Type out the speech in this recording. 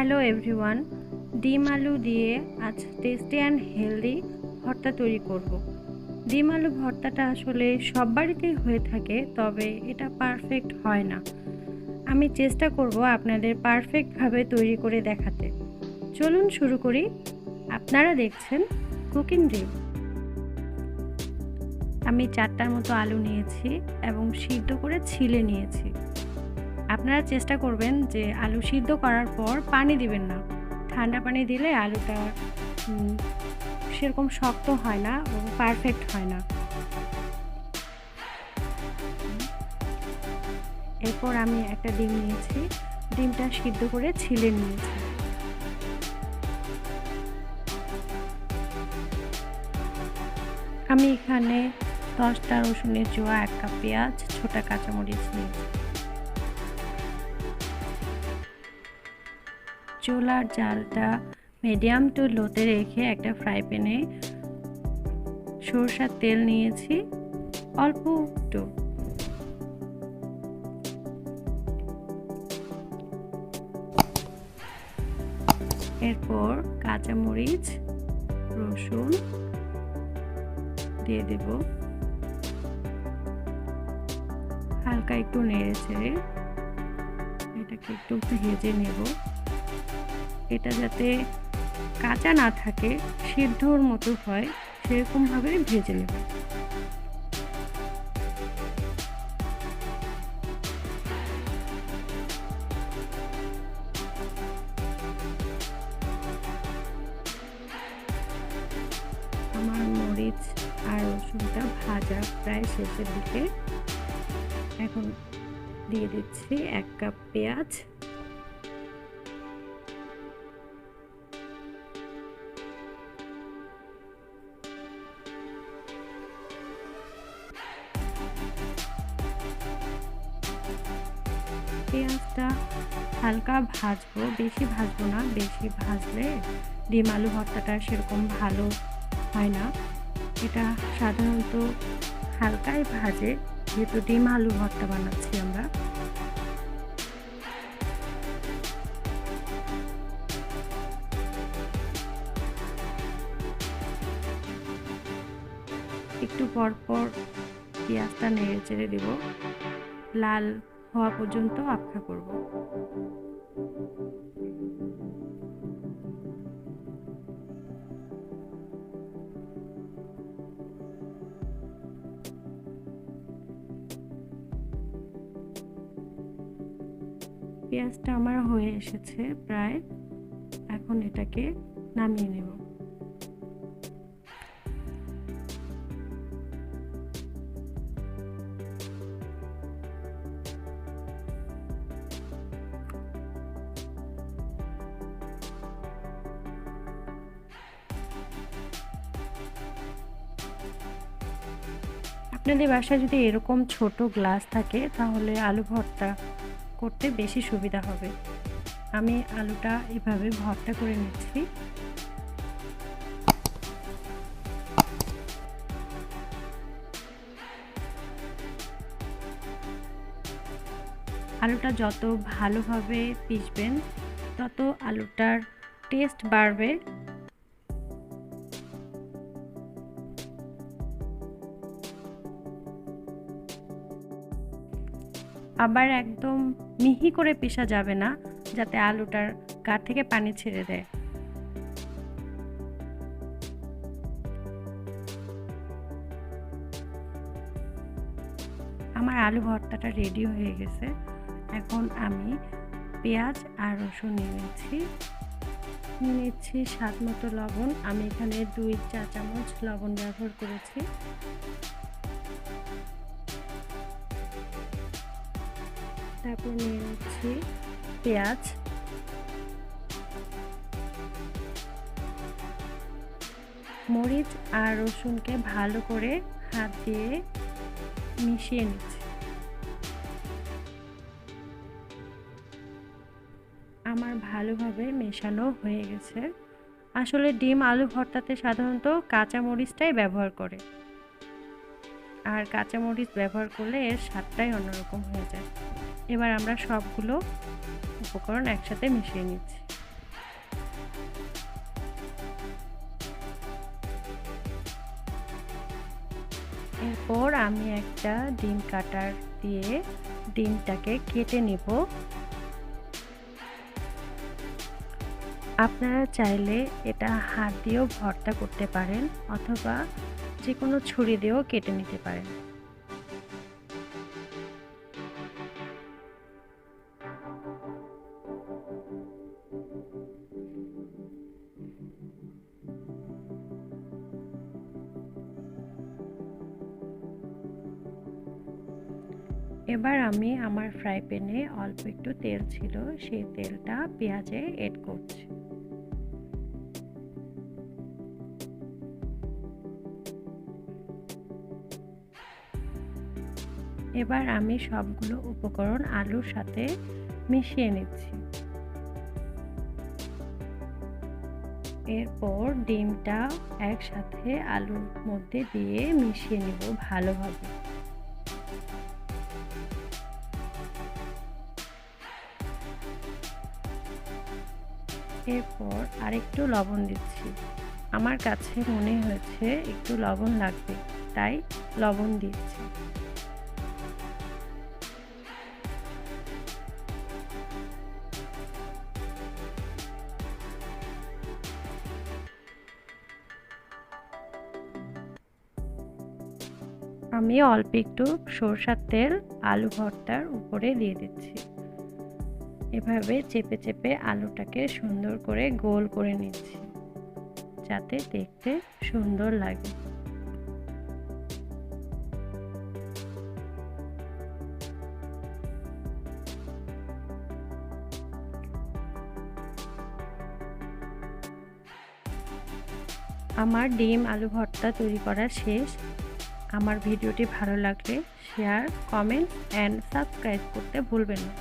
Hello everyone, ডিম আলু দিয়ে আজ টেস্টি অ্যান্ড হেলদি ভর্তা তৈরি করব। ডিম আলু ভর্তাটা আসলে সব বাড়িতেই হয়ে থাকে, তবে এটা পারফেক্ট হয় না। আমি চেষ্টা করব আপনাদের পারফেক্টভাবে তৈরি করে দেখাতে। চলুন শুরু করি। আপনারা দেখছেন কুকিং ড্রিম। আমি 4টার মতো আলু নিয়েছি এবং সিদ্ধ করে ছিলে নিয়েছি। আপনারা চেষ্টা করবেন যে আলু সিদ্ধ করার পর পানি দিবেন না। ঠান্ডা পানি দিলে আলুটা সেরকম শক্ত হয় না এবং পারফেক্ট হয় না। এরপর আমি একটা ডিম নিয়েছি, ডিমটা সিদ্ধ করে ছিলে নিয়েছি। আমি এখানে 10টা রসুনের চোয়া, 1 কাপ পেঁয়াজ, ছোটা কাঁচামরিচ নিয়েছি। চুলার জালটা মিডিয়াম টু লোতে রেখে একটা ফ্রাই প্যানে সরষের তেল নিয়েছি অল্প একটু। এরপর কাঁচামরিচ, রসুন দিয়ে দেব। হালকা একটু নেড়ে চেড়ে এটাকে একটু ভেজে নেব। এটা যাতে কাঁচা না থাকে, সিদ্ধর মতো হয়, সেরকমভাবে ভেজে নেব। আমার মরিচ আর রসুনটা ভাজা প্রায় শেষের দিকে। এখন দিয়ে দিচ্ছি 1 কাপ পেঁয়াজ। পেঁয়াজটা হালকা ভাজবো, বেশি ভাজবো না। বেশি ভাজলে ডিম আলু ভর্তাটা সেরকম ভালো হয় না। এটা সাধারণত হালকাই ভাজে, যেহেতু ডিম আলু ভর্তা বানাচ্ছি আমরা। একটু পর পর পেঁয়াজটা নেড়ে চেড়ে দেব, লাল হওয়া পর্যন্ত অপেক্ষা করব। পেঁয়াজটা আমার হয়ে এসেছে প্রায়। এখন এটাকে নামিয়ে নেব। আপনাদের বাসায় যদি এরকম ছোট গ্লাস থাকে তাহলে আলু ভর্তা করতে বেশি সুবিধা হবে। আমি আলুটা এভাবে ভর্তা করে নিচ্ছি। আলুটা যত ভালোভাবে পিষবেন তত আলুটার টেস্ট বাড়বে। আবার একদম মিহি করে পিষা যাবে না, যাতে আলুটার গা থেকে পানি ছেড়ে দেয়। আমার আলু ভর্তাটা রেডি হয়ে গেছে। এখন আমি পেঁয়াজ আর রসুন নিয়ে নিচ্ছি স্বাদ মতো লবণ। আমি এখানে 2 চা চামচ লবণ ব্যবহার করেছি। তারপর নিয়ে নিচ্ছি পেঁয়াজ, মরিচ আর রসুনকে ভালো করে হাত দিয়ে মিশিয়ে নিচ্ছি। আমার ভালোভাবে মেশানো হয়ে গেছে। আসলে ডিম আলু ভর্তাতে সাধারণত কাঁচা মরিচটাই ব্যবহার করে, আর কাঁচা মরিচ ব্যবহার করলে এর স্বাদটাই অন্যরকম হয়ে যায়। এবার আমরা সবগুলো উপকরণ একসাথে মিশিয়ে নিচ্ছি। এরপর আমি একটা ডিম কাটার দিয়ে ডিমটাকে কেটে নেব। আপনারা চাইলে এটা হাত দিয়েও ভর্তা করতে পারেন অথবা যে কোনো ছুরি দিয়েও কেটে নিতে পারেন। এবার আমি আমার ফ্রাই প্যানে অল্প একটু তেল ছিল, সেই তেলটা পেঁয়াজে এড করছি। এবার আমি সবগুলো উপকরণ আলুর সাথে মিশিয়ে নিচ্ছি। এরপর ডিমটা একসাথে আলুর মধ্যে দিয়ে মিশিয়ে নেব ভালোভাবে। এরপর আরেকটু লবণ দিচ্ছি। আমার কাছে মনে হয়েছে একটু লবণ লাগবে, তাই লবণ দিচ্ছি। আমি অল্প একটু সরষের তেল আলু ভর্তার উপরে দিয়ে দিচ্ছি। এভাবে চেপে চেপে আলুটাকে সুন্দর করে গোল করে নিচ্ছি যাতে দেখতে সুন্দর লাগে। আমার ডিম আলু ভর্তা তৈরি করা শেষ। আমার ভিডিওটি ভালো লাগলে শেয়ার, কমেন্ট অ্যান্ড সাবস্ক্রাইব করতে ভুলবেন না।